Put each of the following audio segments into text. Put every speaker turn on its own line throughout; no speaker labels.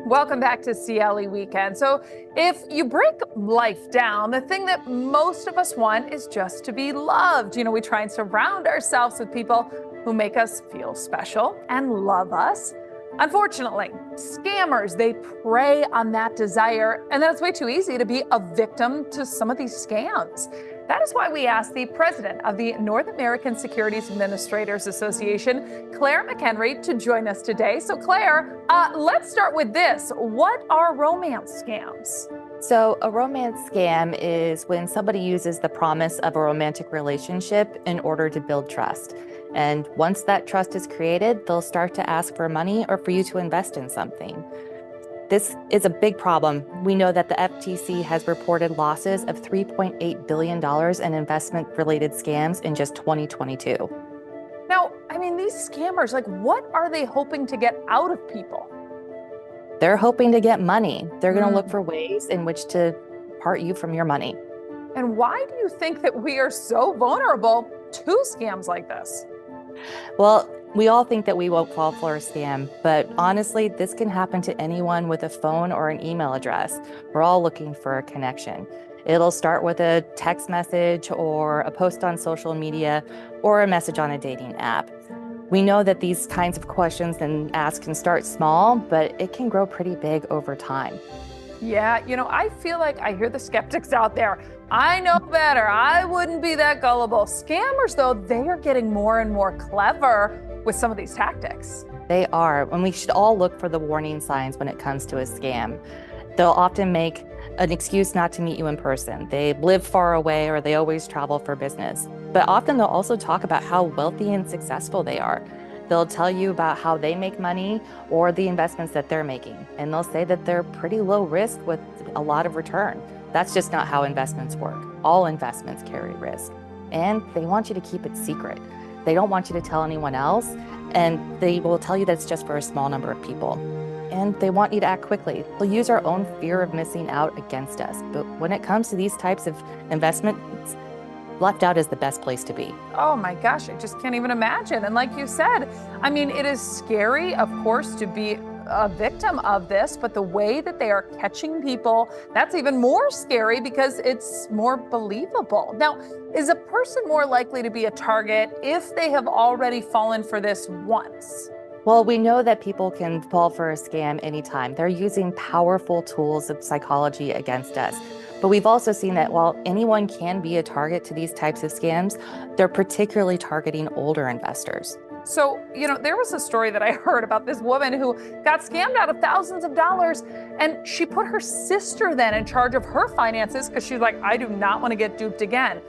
Welcome back to CLE Weekend. So, if you break life down, the thing that most of us want is just to be loved. We try and surround ourselves with people who make us feel special and love us. Unfortunately, scammers, they prey on that desire, and then it's way too easy to be a victim to some of these scams. That is why we asked the president of the North American Securities Administrators Association, Claire McHenry, to join us today. So, Claire, let's start with this. What are romance scams?
So, a romance scam is when somebody uses the promise of a romantic relationship in order to build trust. And once that trust is created, they'll start to ask for money or for you to invest in something. This is a big problem. We know that the FTC has reported losses of $3.8 billion in investment-related scams in just 2022.
Now, these scammers, what are they hoping to get out of people?
They're hoping to get money. They're going to look for ways in which to part you from your money.
And why do you think that we are so vulnerable to scams like this?
Well, we all think that we won't fall for a scam, but honestly, this can happen to anyone with a phone or an email address. We're all looking for a connection. It'll start with a text message or a post on social media or a message on a dating app. We know that these kinds of questions and asks can start small, but it can grow pretty big over time.
Yeah, I feel like I hear the skeptics out there. I know better. I wouldn't be that gullible. Scammers, though, they are getting more and more clever with some of these tactics.
They are, and we should all look for the warning signs when it comes to a scam. They'll often make an excuse not to meet you in person. They live far away or they always travel for business. But often they'll also talk about how wealthy and successful they are. They'll tell you about how they make money or the investments that they're making. And they'll say that they're pretty low risk with a lot of return. That's just not how investments work. All investments carry risk. And they want you to keep it secret. They don't want you to tell anyone else. And they will tell you that it's just for a small number of people. And they want you to act quickly. They'll use our own fear of missing out against us. But when it comes to these types of investments, left out is the best place to be.
Oh my gosh, I just can't even imagine. And like you said, it is scary, of course, to be a victim of this, but the way that they are catching people, that's even more scary because it's more believable. Now, is a person more likely to be a target if they have already fallen for this once?
Well, we know that people can fall for a scam anytime. They're using powerful tools of psychology against us. But we've also seen that while anyone can be a target to these types of scams, they're particularly targeting older investors.
So, there was a story that I heard about this woman who got scammed out of thousands of dollars, and she put her sister then in charge of her finances because she's like, I do not want to get duped again.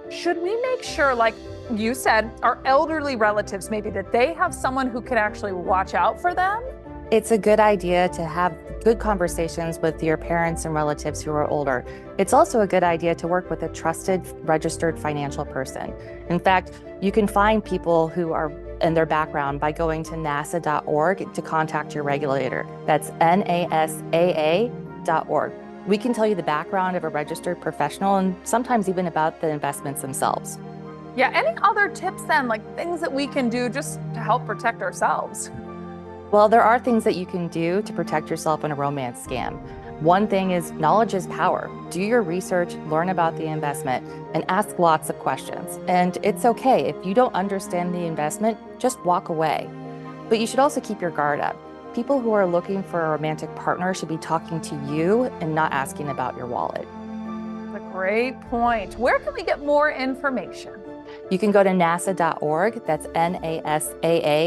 Should we make sure, like you said, our elderly relatives, maybe that they have someone who can actually watch out for them?
It's a good idea to have good conversations with your parents and relatives who are older. It's also a good idea to work with a trusted, registered financial person. In fact, you can find people who are in their background by going to nasa.org to contact your regulator. That's NASAA.org. We can tell you the background of a registered professional and sometimes even about the investments themselves.
Yeah, any other tips then, like things that we can do just to help protect ourselves?
Well, there are things that you can do to protect yourself in a romance scam. One thing is knowledge is power. Do your research, learn about the investment, and ask lots of questions. And it's okay if you don't understand the investment, just walk away. But you should also keep your guard up. People who are looking for a romantic partner should be talking to you and not asking about your wallet.
That's a great point. Where can we get more information?
You can go to nasa.org. That's NASAA.org.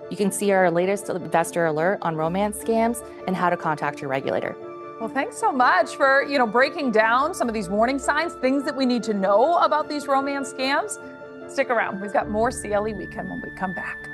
You can see our latest investor alert on romance scams and how to contact your regulator.
Well, thanks so much for, breaking down some of these warning signs, things that we need to know about these romance scams. Stick around. We've got more CLE Weekend when we come back.